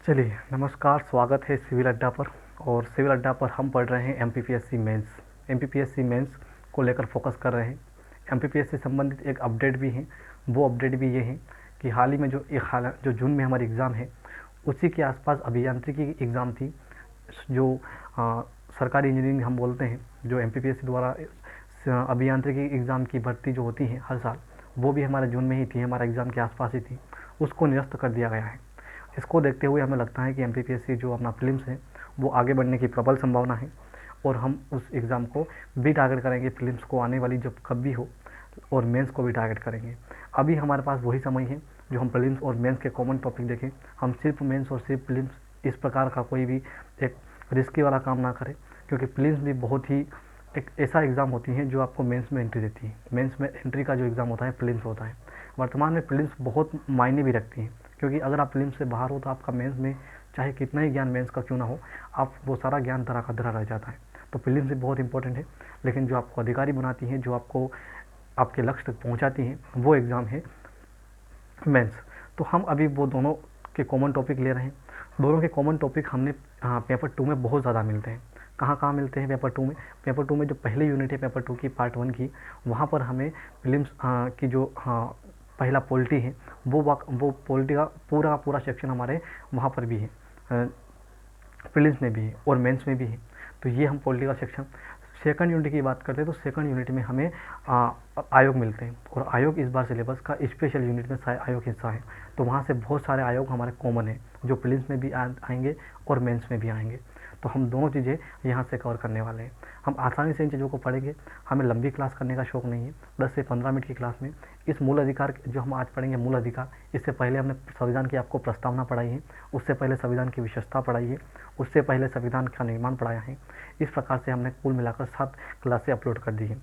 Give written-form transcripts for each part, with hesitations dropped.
चलिए, नमस्कार, स्वागत है सिविल अड्डा पर। और सिविल अड्डा पर हम पढ़ रहे हैं एमपीपीएससी मेंस। एमपीपीएससी मेंस को लेकर फोकस कर रहे हैं। एमपीपीएससी से संबंधित एक अपडेट भी है। वो अपडेट भी ये है कि हाल ही में जो जून में हमारी एग्ज़ाम है, उसी के आसपास अभियांत्रिकी की एग्ज़ाम थी। जो सरकारी इंजीनियरिंग हम बोलते हैं, जो एमपीपीएससी द्वारा अभियांत्रिकी एग्ज़ाम की भर्ती जो होती है हर साल, वो भी हमारे जून में ही थी, हमारा एग्ज़ाम के आसपास ही थी। उसको निरस्त कर दिया गया है। इसको देखते हुए हमें लगता है कि एमपीपीएससी जो अपना प्रीलिम्स है वो आगे बढ़ने की प्रबल संभावना है, और हम उस एग्ज़ाम को भी टारगेट करेंगे, प्रीलिम्स को आने वाली जब कब भी हो, और मेंस को भी टारगेट करेंगे। अभी हमारे पास वही समय है जो हम प्रीलिम्स और मेंस के कॉमन टॉपिक देखें। हम सिर्फ मेंस और सिर्फ प्रीलिम्स इस प्रकार का कोई भी एक रिस्की वाला काम ना करें, क्योंकि प्रीलिम्स भी बहुत ही एक ऐसा एग्ज़ाम होती है जो आपको मेंस में एंट्री देती है। मेंस में एंट्री का जो एग्ज़ाम होता है प्रीलिम्स होता है। वर्तमान में प्रीलिम्स बहुत मायने भी रखती हैं, क्योंकि अगर आप प्रीलिम्स से बाहर हो तो आपका मेंस में चाहे कितना ही ज्ञान मेंस का क्यों ना हो, आप वो सारा ज्ञान धरा का धरा रह जाता है। तो प्रीलिम्स भी बहुत इंपॉर्टेंट है, लेकिन जो आपको अधिकारी बनाती है, जो आपको आपके लक्ष्य तक पहुंचाती है, वो एग्ज़ाम है मेंस। तो हम अभी वो दोनों के कॉमन टॉपिक ले रहे हैं। दोनों के कॉमन टॉपिक हमने पेपर 2 में बहुत ज़्यादा मिलते हैं। कहाँ कहाँ मिलते हैं पेपर 2 में? पेपर 2 में जो पहली यूनिट है पेपर 2 की, पार्ट 1 की, वहाँ पर हमें प्रीलिम्स की जो पहला पॉलिटी है, वो पॉलिटी का पूरा सेक्शन हमारे वहाँ पर भी है, प्रीलिम्स में भी है और मेंस में भी है। तो ये हम पॉलिटी का सेक्शन। सेकंड यूनिट की बात करते हैं तो सेकंड यूनिट में हमें आयोग मिलते हैं, और आयोग इस बार सिलेबस का स्पेशल यूनिट में आयोग हिस्सा है। तो वहाँ से बहुत सारे आयोग हमारे कॉमन हैं, जो प्रीलिम्स में भी आएंगे और मेंस में भी आएंगे। तो हम दोनों चीज़ें यहाँ से कवर करने वाले हैं। हम आसानी से इन चीज़ों को पढ़ेंगे। हमें लंबी क्लास करने का शौक नहीं है। 10 से 15 मिनट की क्लास में इस मूल अधिकार जो हम आज पढ़ेंगे, मूल अधिकार, इससे पहले हमने संविधान की आपको प्रस्तावना पढ़ाई है, उससे पहले संविधान की विशेषता पढ़ाई है, उससे पहले संविधान का निर्माण पढ़ाया है। इस प्रकार से हमने कुल मिलाकर 7 क्लासें अपलोड कर दी हैं।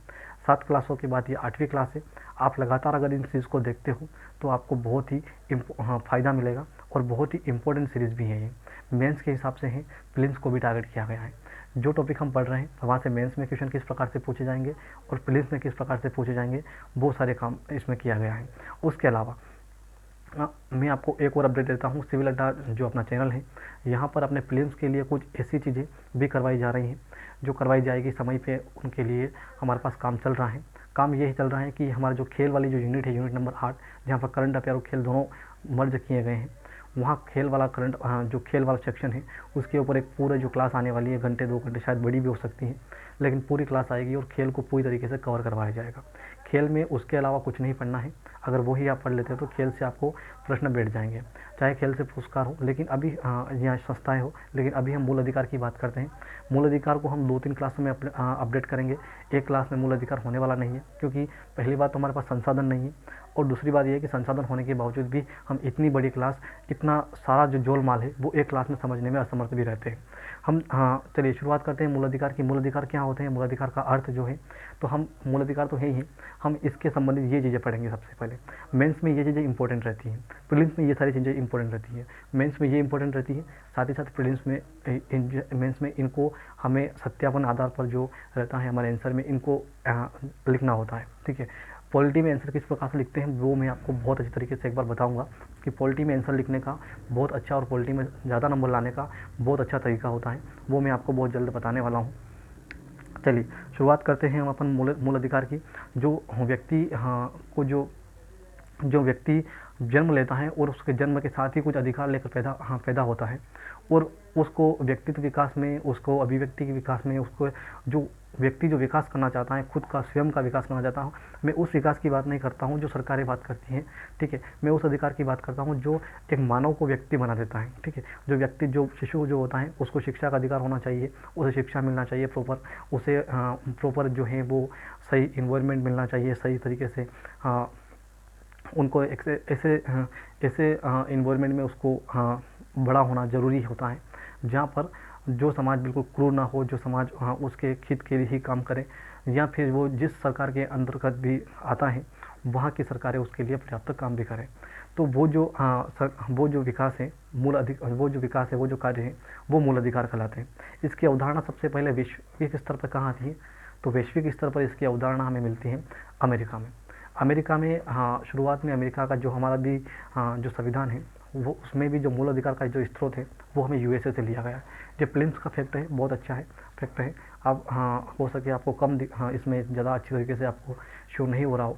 7 क्लासों के बाद ये 8वीं क्लास है। आप लगातार अगर इन सीरीज़ को देखते हो तो आपको बहुत ही फ़ायदा मिलेगा, और बहुत ही इंपॉर्टेंट सीरीज़ भी है ये। मेंस के हिसाब से है, प्रीलिम्स को भी टारगेट किया गया है। जो टॉपिक हम पढ़ रहे हैं वहाँ से मेंस में क्वेश्चन किस प्रकार से पूछे जाएंगे और प्रीलिम्स में किस प्रकार से पूछे जाएंगे, वो सारे काम इसमें किया गया है। उसके अलावा मैं आपको एक और अपडेट देता हूँ। सिविल अड्डा जो अपना चैनल है, यहाँ पर अपने प्रीलिम्स के लिए कुछ ऐसी चीज़ें भी करवाई जा रही हैं जो करवाई जाएगी समय पे। उनके लिए हमारे पास काम चल रहा है। काम यही चल रहा है कि हमारा जो खेल वाली जो यूनिट है, यूनिट नंबर 8, जहाँ पर करंट अफेयर और खेल दोनों मर्ज किए गए हैं, वहाँ खेल वाला जो खेल वाला सेक्शन है, उसके ऊपर एक पूरा जो क्लास आने वाली है, घंटे 2 घंटे, शायद बड़ी भी हो सकती है, लेकिन पूरी क्लास आएगी और खेल को पूरी तरीके से कवर करवाया जाएगा। खेल में उसके अलावा कुछ नहीं पढ़ना है। अगर वही आप पढ़ लेते हो तो खेल से आपको प्रश्न बैठ जाएंगे, चाहे खेल से पुरस्कार हो, लेकिन अभी यहाँ संस्थाएं हो, लेकिन अभी हम मूल अधिकार की बात करते हैं। मूल अधिकार को हम 2-3 क्लासों में अपडेट करेंगे। एक क्लास में मूल अधिकार होने वाला नहीं है, क्योंकि पहली बात तो हमारे पास संसाधन नहीं है, और दूसरी बात यह है कि संसाधन होने के बावजूद भी हम इतनी बड़ी क्लास, इतना सारा जो जोलमाल है, वो एक क्लास में समझने में असमर्थ भी रहते हैं हम। चलिए शुरुआत करते हैं मूल अधिकार की। मूल अधिकार क्या होते हैं, मूल अधिकार का अर्थ जो है, तो हम मूल अधिकार तो है ही, हम इसके संबंधित ये चीज़ें पढ़ेंगे सबसे पहले। मेंस में ये चीज़ें इंपॉर्टेंट रहती हैं, प्रीलिम्स में ये सारी चीज़ें इंपॉर्टेंट रहती हैं, मेंस में ये इंपॉर्टेंट रहती है, साथ ही साथ प्रीलिम्स में मेंस में इनको हमें सत्यापन आधार पर जो रहता है हमारे आंसर में, इनको लिखना होता है। ठीक है, पॉलिटी में आंसर किस प्रकार से लिखते हैं वो मैं आपको बहुत अच्छी तरीके से एक बार बताऊंगा कि पॉलिटी में आंसर लिखने का बहुत अच्छा और पॉलिटी में ज़्यादा नंबर लाने का बहुत अच्छा तरीका होता है, वो मैं आपको बहुत जल्द बताने वाला हूँ। चलिए शुरुआत करते हैं हम अपन मूल अधिकार की। जो व्यक्ति जो व्यक्ति जन्म लेता है और उसके जन्म के साथ ही कुछ अधिकार लेकर पैदा होता है, और उसको व्यक्तित्व विकास में, उसको अभिव्यक्ति के विकास में, उसको जो व्यक्ति जो विकास करना चाहता है, खुद का स्वयं का विकास करना चाहता हूँ, मैं उस विकास की बात नहीं करता हूँ जो सरकारें बात करती हैं। ठीक है, मैं उस अधिकार की बात करता हूँ जो एक मानव को व्यक्ति बना देता है। ठीक है, जो शिशु जो होता है उसको शिक्षा का अधिकार होना चाहिए, उसे शिक्षा मिलना चाहिए प्रॉपर, उसे प्रॉपर जो है वो सही इन्वायरमेंट मिलना चाहिए, सही तरीके से उनको ऐसे इन्वायरमेंट में उसको बड़ा होना ज़रूरी होता है, जहाँ पर जो समाज बिल्कुल क्रूर ना हो, जो समाज उसके हित के लिए ही काम करे, या फिर वो जिस सरकार के अंतर्गत भी आता है वहाँ की सरकारें उसके लिए पर्याप्त काम भी करें। तो वो जो विकास है, वो जो कार्य है, वो मूल अधिकार कहलाते हैं। इसकी अवधारणा सबसे पहले वैश्विक स्तर पर कहाँ आती है, तो वैश्विक स्तर पर इसकी अवधारणा हमें मिलती है अमेरिका में। शुरुआत में अमेरिका का जो हमारा भी जो संविधान है वो उसमें भी जो मूल अधिकार का जो स्रोत है वो हमें यूएसए से लिया गया है। जो प्रिलिम्स का फैक्ट है बहुत अच्छा है, फैक्ट है। आप हाँ हो सके आपको कम हाँ इसमें ज़्यादा अच्छी तरीके से आपको शो नहीं हो रहा हो,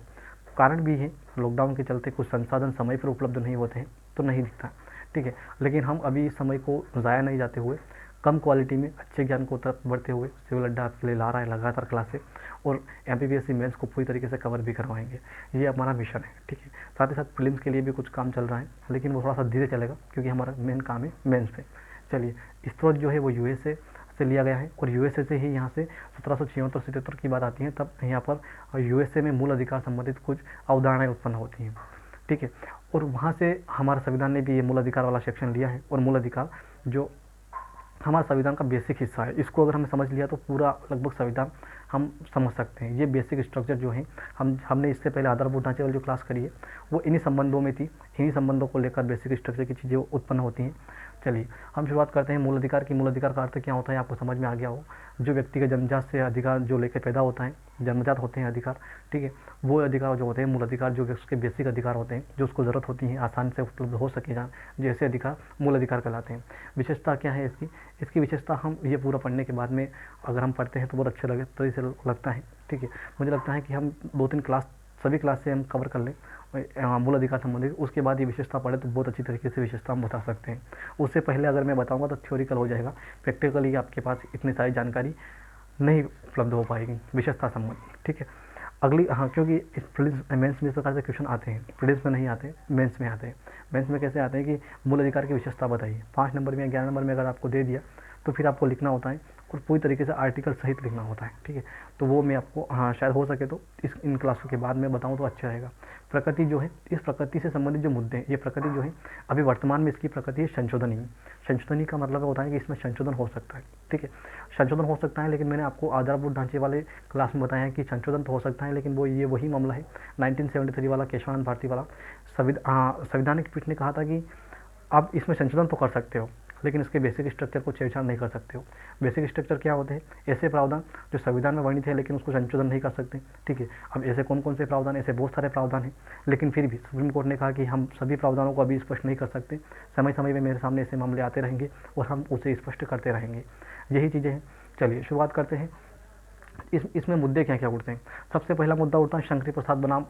कारण भी है लॉकडाउन के चलते कुछ संसाधन समय पर उपलब्ध नहीं होते हैं तो नहीं दिखता, ठीक है। लेकिन हम अभी इस समय को ज़ाया नहीं जाते हुए कम क्वालिटी में अच्छे ज्ञान को तरफ बढ़ते हुए सिविल अड्डा आपके लिए ला रहा है लगातार क्लासे, और एमपीपीएससी मेंस को पूरी तरीके से कवर भी करवाएंगे, ये हमारा मिशन है, ठीक है। साथ ही साथ प्रीलिम्स के लिए भी कुछ काम चल रहा है, लेकिन वो थोड़ा सा धीरे चलेगा क्योंकि हमारा मेन काम है मेंस पे। चलिए, स्रोत जो है वो यूएसए से लिया गया है, और यूएसए से ही यहाँ से 1776-77 की बात आती है, तब यहाँ पर यूएसए में मूल अधिकार संबंधित कुछ अवधारणाएं उत्पन्न होती हैं, ठीक है। और वहाँ से हमारे संविधान ने भी ये मूल अधिकार वाला सेक्शन लिया है, और मूल अधिकार जो हमारे संविधान का बेसिक हिस्सा है, इसको अगर हमें समझ लिया तो पूरा लगभग संविधान हम समझ सकते हैं। ये बेसिक स्ट्रक्चर जो है हमने इससे पहले आधारभूत ढांचे वाली जो क्लास करी है वो इन्हीं संबंधों में थी, इन्हीं संबंधों को लेकर बेसिक स्ट्रक्चर की चीज़ें उत्पन्न होती हैं। चलिए हम शुरुआत करते हैं मूल अधिकार की। मूल अधिकार का अर्थ क्या होता है आपको समझ में आ गया हो, जो व्यक्ति के जन्मजात से अधिकार जो लेकर पैदा होता है, जन्मजात होते हैं अधिकार, ठीक है, वो अधिकार जो होते हैं मूल अधिकार, जो उसके बेसिक अधिकार होते हैं जो उसको ज़रूरत होती है आसानी से उपलब्ध हो सके जहाँ, जैसे अधिकार मूल अधिकार कहलाते हैं। विशेषता क्या है इसकी विशेषता हम ये पूरा पढ़ने के बाद में अगर हम पढ़ते हैं तो बहुत अच्छा लगे तो इसे लगता है, ठीक है। मुझे लगता है कि हम 2-3 क्लास सभी क्लास से हम कवर कर लें मूल अधिकार संबंधित, उसके बाद ये विशेषता पढ़े तो बहुत अच्छी तरीके से विशेषता हम बता सकते हैं। उससे पहले अगर मैं बताऊंगा तो थ्योरिकल हो जाएगा, प्रैक्टिकली आपके पास इतनी सारी जानकारी नहीं उपलब्ध हो पाएगी विशेषता संबंधित, ठीक है। अगली हाँ, क्योंकि प्रीलिम्स मेंस में इस प्रकार से क्वेश्चन आते हैं, प्रीलिम्स में नहीं आते, मेंस में आते हैं। मेंस में कैसे आते हैं कि मूल अधिकार की विशेषता बताइए, 5 नंबर में या 11 नंबर में अगर आपको दे दिया तो फिर आपको लिखना होता है और पूरी तरीके से आर्टिकल सहित लिखना होता है, ठीक है। तो वो मैं आपको हाँ शायद हो सके तो इन क्लासों के बाद में बताऊँ तो अच्छा रहेगा। प्रकृति जो है, इस प्रकृति से संबंधित जो मुद्दे हैं, ये प्रकृति जो है अभी वर्तमान में इसकी प्रकृति है संशोधनी। संशोधनी का मतलब होता है कि इसमें संशोधन हो सकता है, ठीक है, संशोधन हो सकता है। लेकिन मैंने आपको आधारभूत ढांचे वाले क्लास में बताया है कि संशोधन तो हो सकता है, लेकिन वो ये वही मामला है 1973 वाला केशवानंद भारती वाला। संवैधानिक पीठ ने कहा था कि आप इसमें संशोधन तो कर सकते हो लेकिन इसके बेसिक स्ट्रक्चर को छेड़छाड़ नहीं कर सकते हो। बेसिक स्ट्रक्चर क्या होते हैं? ऐसे प्रावधान जो संविधान में वर्णित है लेकिन उसको संशोधन नहीं कर सकते, ठीक है। अब ऐसे कौन कौन से प्रावधान? ऐसे बहुत सारे प्रावधान हैं, लेकिन फिर भी सुप्रीम कोर्ट ने कहा कि हम सभी प्रावधानों को अभी स्पष्ट नहीं कर सकते, समय समय में मेरे सामने ऐसे मामले आते रहेंगे और हम उसे स्पष्ट करते रहेंगे। यही चीज़ें हैं। चलिए शुरुआत करते हैं। इसमें मुद्दे क्या क्या उठते हैं? सबसे पहला मुद्दा उठता है शंकरी प्रसाद बनाम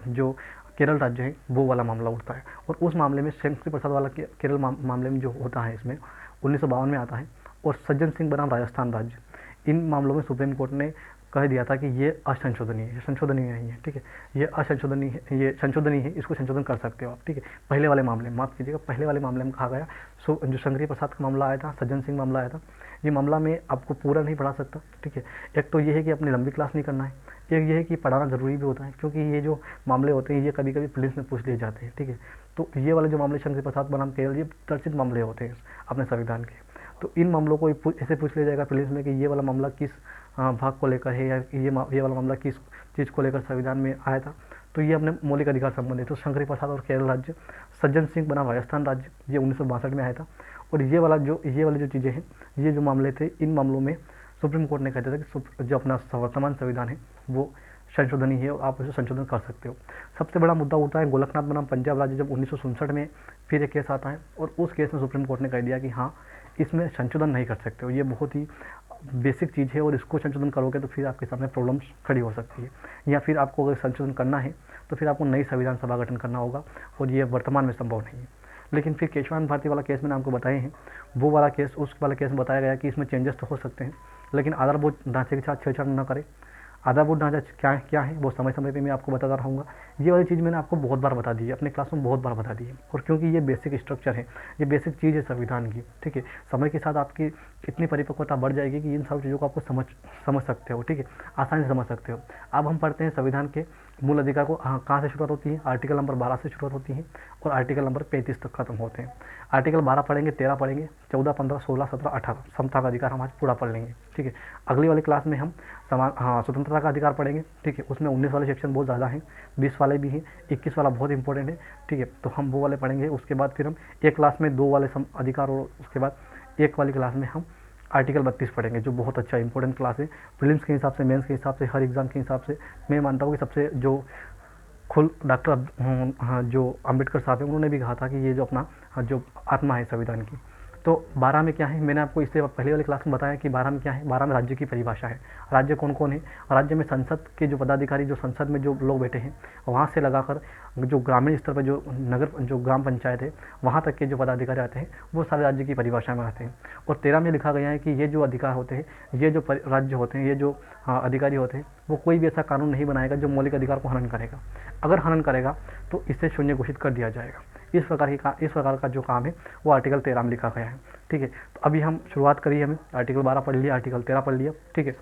जो केरल राज्य है वो वाला मामला उठता है। और उस मामले में शंकरी प्रसाद वाला केरल मामले में जो होता है, इसमें 1952 में आता है। और सज्जन सिंह बनाम राजस्थान राज्य, इन मामलों में सुप्रीम कोर्ट ने कह दिया था कि ये असंशोधनीय है, संशोधनीय नहीं है, ठीक है, ये असंशोधनीय है, ये संशोधनीय है, इसको संशोधन कर सकते हो आप, ठीक है। पहले वाले मामले में, माफ़ कीजिएगा, पहले वाले मामले में कहा गया। जो शंकरी प्रसाद का मामला आया था, सज्जन सिंह मामला आया था, ये मामला में आपको पूरा नहीं पढ़ा सकता, ठीक है। एक तो ये है कि अपनी लंबी क्लास नहीं करना है, एक ये है कि पढ़ाना ज़रूरी भी होता है क्योंकि ये जो मामले होते हैं ये कभी कभी पुलिस में पूछ लिए जाते हैं, ठीक है। तो ये वाले जो मामले शंकरी प्रसाद बनाम केरल, ये चर्चित मामले होते हैं अपने संविधान के। तो इन मामलों को ऐसे पूछ लिया जाएगा पुलिस में कि ये वाला मामला किस भाग को लेकर है, या ये वाला मामला किस चीज़ को लेकर संविधान में आया था। तो ये अपने मौलिक अधिकार संबंधित। तो शंकरी प्रसाद और केरल राज्य, सज्जन सिंह बनाम राजस्थान राज्य, ये 1962 में आया था। और ये वाली जो चीज़ें हैं, ये जो मामले थे, इन मामलों में सुप्रीम कोर्ट ने कहते थे कि जो अपना वर्तमान संविधान है वो संशोधनीय है और आप उसे संशोधन कर सकते हो। सबसे बड़ा मुद्दा उठता है गोलकनाथ बनाम पंजाब राज्य, जब 1967 में फिर एक केस आता है और उस केस में सुप्रीम कोर्ट ने कह दिया कि हाँ, इसमें संशोधन नहीं कर सकते हो, ये बहुत ही बेसिक चीज़ है और इसको संशोधन करोगे तो फिर आपके सामने प्रॉब्लम्स खड़ी हो सकती है, या फिर आपको अगर संशोधन करना है तो फिर आपको नई संविधान सभा गठन करना होगा और ये वर्तमान में संभव नहीं है। लेकिन फिर केशवानंद भारती वाला केस मैंने आपको बताए हैं, वो वाला केस, उस वाला केस में बताया गया कि इसमें चेंजेस तो हो सकते हैं लेकिन आधारभूत ढांचे के साथ छेड़छाड़ न करें। आधारभूत ढांचा क्या है वो समय समय पे मैं आपको बताता रहूँगा। ये वाली चीज़ मैंने आपको बहुत बार बता दी है, अपने क्लास में बहुत बार बता दी है, और क्योंकि ये बेसिक स्ट्रक्चर है, ये बेसिक चीज़ है संविधान की, ठीक है। समय के साथ आपकी इतनी परिपक्वता बढ़ जाएगी कि इन सब चीज़ों को आपको समझ सकते हो, ठीक है, आसानी से समझ सकते हो। अब हम पढ़ते हैं संविधान के मूल अधिकार को कहाँ से शुरुआत होती है? आर्टिकल नंबर 12 से शुरुआत होती है और आर्टिकल नंबर 35 तक खत्म होते हैं। आर्टिकल 12 पढ़ेंगे, 13 पढ़ेंगे, 14, 15, 16, 17, 18 समता का अधिकार हम आज पूरा पढ़ लेंगे, ठीक है। अगली वाली क्लास में हम स्वतंत्रता का अधिकार पढ़ेंगे, ठीक है। उसमें 19 वाले सेक्शन बहुत ज़्यादा हैं, 20 वाले भी हैं, 21 वाला बहुत इंपॉर्टेंट है, ठीक है। तो हम वो वाले पढ़ेंगे। उसके बाद फिर हम एक क्लास में 2 वाले अधिकार और उसके बाद एक वाली क्लास में हम आर्टिकल 32 पढ़ेंगे, जो बहुत अच्छा इंपॉर्टेंट क्लास है प्रीलिम्स के हिसाब से, मेंस के हिसाब से, हर एग्ज़ाम के हिसाब से। मैं मानता हूँ कि सबसे जो खुद डॉक्टर जो अम्बेडकर साहब हैं उन्होंने भी कहा था कि ये जो अपना जो आत्मा है संविधान की। तो 12 में क्या है, मैंने आपको इससे पहले वाली क्लास में बताया कि 12 में क्या है, 12 में राज्य की परिभाषा है। राज्य कौन कौन है, राज्य में संसद के जो पदाधिकारी, जो संसद में जो लोग बैठे हैं, वहाँ से लगाकर जो ग्रामीण स्तर पर जो नगर जो ग्राम पंचायत है वहाँ तक के जो पदाधिकारी आते हैं वो सारे राज्य की परिभाषा में आते हैं। और 13 में लिखा गया है कि ये जो अधिकार होते हैं, ये जो राज्य होते हैं, ये जो अधिकारी होते हैं, वो कोई भी ऐसा कानून नहीं बनाएगा जो मौलिक अधिकार को हनन करेगा। अगर हनन करेगा तो इसे शून्य घोषित कर दिया जाएगा। इस प्रकार का जो काम है वो आर्टिकल 13 में लिखा गया है। ठीक है, तो अभी हम शुरुआत करिए, हमें आर्टिकल 12 पढ़ लिया, आर्टिकल 13 पढ़ लिया। ठीक है,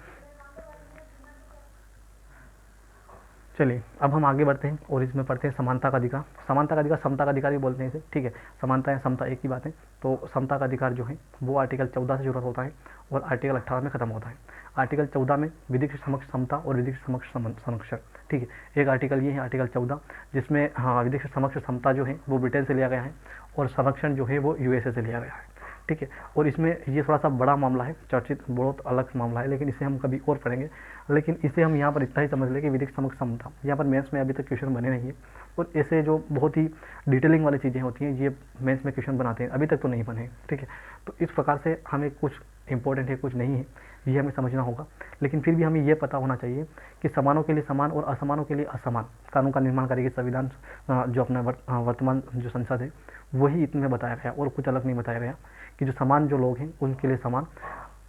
चलिए अब हम आगे बढ़ते हैं और इसमें पढ़ते हैं समानता का अधिकार। समानता का अधिकार, समता का अधिकार भी बोलते हैं इसे। ठीक है, समानता या समता एक ही बात है। तो समता का अधिकार जो है वो आर्टिकल 14 से शुरू होता है और आर्टिकल 18 में खत्म होता है। आर्टिकल 14 में विधिक समक्ष समता और विधिक समक्ष संरक्षण। ठीक है, एक आर्टिकल ये है आर्टिकल 14 जिसमें विधिक समक्ष समता जो है वो ब्रिटेन से लिया गया है और संरक्षण जो है वो यूएसए से लिया गया है। ठीक है, और इसमें ये थोड़ा सा बड़ा मामला है, चर्चित बहुत अलग मामला है, लेकिन इसे हम कभी और पढ़ेंगे। लेकिन इसे हम यहाँ पर इतना ही समझ लें कि विधिक समक्ष समता, यहाँ पर मेंस में अभी तक क्वेश्चन बने नहीं है और ऐसे जो बहुत ही डिटेलिंग वाली चीज़ें होती हैं ये मेंस में क्वेश्चन बनाते हैं, अभी तक तो नहीं बने। ठीक है, तो इस प्रकार से हमें कुछ इंपॉर्टेंट है कुछ नहीं है, ये हमें समझना होगा। लेकिन फिर भी हमें ये पता होना चाहिए कि समानों के लिए समान और असमानों के लिए असमान कानून का निर्माण करेगी संविधान, जो अपना वर्तमान जो संसद है वही इसमें बताया गया और कुछ अलग नहीं बताया गया कि जो समान जो लोग हैं उनके लिए समान,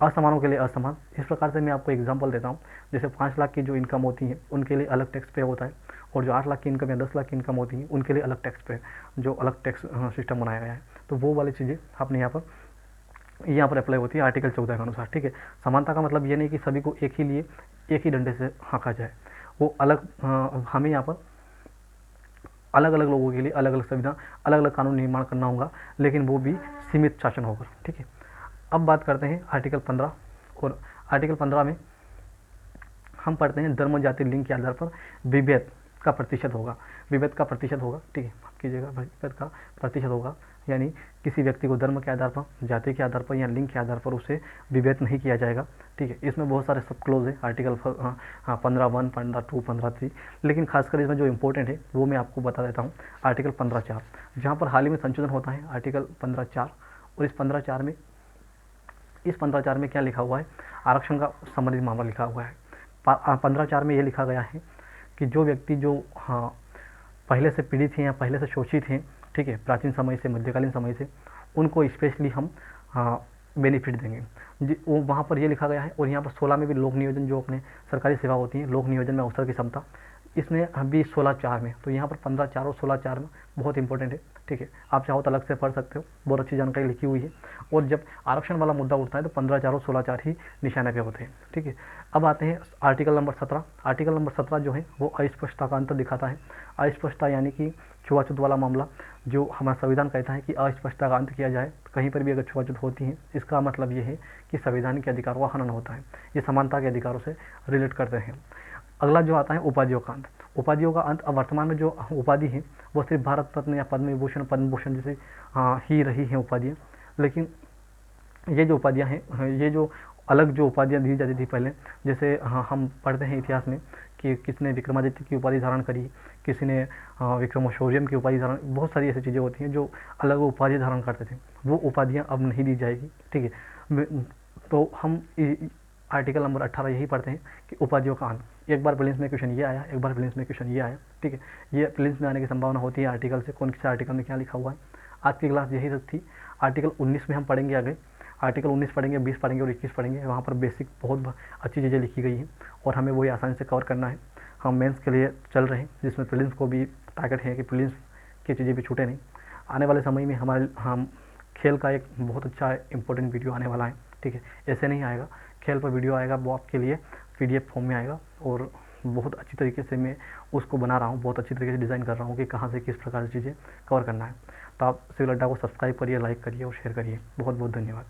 असमानों के लिए असमान। इस प्रकार से मैं आपको एग्जांपल देता हूँ, जैसे 5 लाख की जो इनकम होती है उनके लिए अलग टैक्स पे होता है और जो 8 लाख की इनकम या 10 लाख की इनकम होती है उनके लिए अलग टैक्स पे, जो अलग टैक्स सिस्टम बनाया गया है। तो वो वाली चीज़ें आपने यहाँ पर अप्लाई होती है आर्टिकल 14 के अनुसार। ठीक है, समानता का मतलब ये नहीं कि सभी को एक ही डंडे से हाँका जाए, वो अलग हमें यहाँ पर अलग अलग लोगों के लिए अलग अलग संविधान, अलग अलग कानून निर्माण करना होगा, लेकिन वो भी सीमित शासन होगा। ठीक है, अब बात करते हैं आर्टिकल 15 और आर्टिकल 15 में हम पढ़ते हैं धर्म जाति लिंग के आधार पर विभेद का प्रतिशत होगा। विभेद का प्रतिशत होगा, ठीक है, माफ कीजिएगा, विभेद का प्रतिशत होगा, यानी किसी व्यक्ति को धर्म के आधार पर, जाति के आधार पर या लिंग के आधार पर उसे विभेद नहीं किया जाएगा। ठीक है, इसमें बहुत सारे सब क्लोज है आर्टिकल 15(1), 15(2), 15(3), लेकिन खासकर इसमें जो इंपॉर्टेंट है वो मैं आपको बता देता हूँ। आर्टिकल 15(4) जहाँ पर हाल ही में संशोधन होता है, आर्टिकल 15(4), और इस 15(4) में क्या लिखा हुआ है, आरक्षण का संबंधित मामला लिखा हुआ है। 15(4) में ये लिखा गया है कि जो व्यक्ति जो पहले से पीड़ित हैं या पहले से शोषित हैं, ठीक है, प्राचीन समय से, मध्यकालीन समय से, उनको स्पेशली हम बेनिफिट देंगे। वो वहाँ पर ये लिखा गया है। और यहाँ पर 16 में भी लोक नियोजन, जो अपने सरकारी सेवा होती है, लोक नियोजन में अवसर की क्षमता, इसमें अभी 16(4) में, तो यहाँ पर 15(4) और 16(4) में बहुत इंपॉर्टेंट है। ठीक है, आप चाहो तो अलग से पढ़ सकते हो, बहुत अच्छी जानकारी लिखी हुई है। और जब आरक्षण वाला मुद्दा उठता है तो 15(4) और 16(4) ही निशाने पे होते हैं। ठीक है, अब आते हैं आर्टिकल नंबर 17। आर्टिकल नंबर 17 जो है वो अस्पष्टता का अंतर दिखाता है। अस्पष्टता यानी कि छुआछूत वाला मामला, जो हमारा संविधान कहता है कि अस्पष्टता का अंत किया जाए। कहीं पर भी अगर छुआछूत होती है, इसका मतलब ये है कि संविधान के अधिकारों का हनन होता है। ये समानता के अधिकारों से रिलेट करते हैं। अगला जो आता है उपाधियों का अंत। उपाधियों का अंत, अब वर्तमान में जो उपाधि है वो सिर्फ भारत रत्न या पद्म विभूषण, पद्म भूषण जैसे ही रही हैं उपाधियाँ। लेकिन ये जो उपाधियाँ हैं, ये जो अलग जो उपाधियाँ दी जाती थी पहले, जैसे हम पढ़ते हैं इतिहास में कि किसने विक्रमादित्य की उपाधि धारण करी, किसी ने विक्रमोर्वशीयम की उपाधि धारण, बहुत सारी ऐसी चीज़ें होती हैं जो अलग उपाधि धारण करते थे, वो उपाधियाँ अब नहीं दी जाएगी। ठीक है, तो हम आर्टिकल नंबर 18 यही पढ़ते हैं कि उपाधियों का अंत। एक बार प्रीलिम्स में क्वेश्चन ये आया, एक बार प्रीलिम्स में क्वेश्चन ये आया। ठीक है, ये प्रीलिम्स में आने की संभावना होती है आर्टिकल से, कौन से आर्टिकल में क्या लिखा हुआ है। आज की क्लास यही तक थी। आर्टिकल 19 में हम पढ़ेंगे आगे, आर्टिकल 19 पढ़ेंगे, 20 पढ़ेंगे और 21 पढ़ेंगे। वहाँ पर बेसिक बहुत अच्छी चीज़ें लिखी गई हैं और हमें वही आसानी से कवर करना है। हम मेंस के लिए चल रहे हैं, जिसमें प्रीलिम्स को भी टारगेट है कि प्रीलिम्स की चीज़ें भी छूटे नहीं। आने वाले समय में हम खेल का एक बहुत अच्छा इंपॉर्टेंट वीडियो आने वाला है। ठीक है, ऐसे नहीं आएगा, खेल पर वीडियो आएगा, वो आपके लिए PDF फॉर्म में आएगा और बहुत अच्छी तरीके से मैं उसको बना रहा हूँ, बहुत अच्छी तरीके से डिज़ाइन कर रहा हूँ कि कहाँ से किस प्रकार की चीज़ें कवर करना है। तो आप सिविल अड्डा को सब्सक्राइब करिए, लाइक करिए और शेयर करिए। बहुत बहुत धन्यवाद।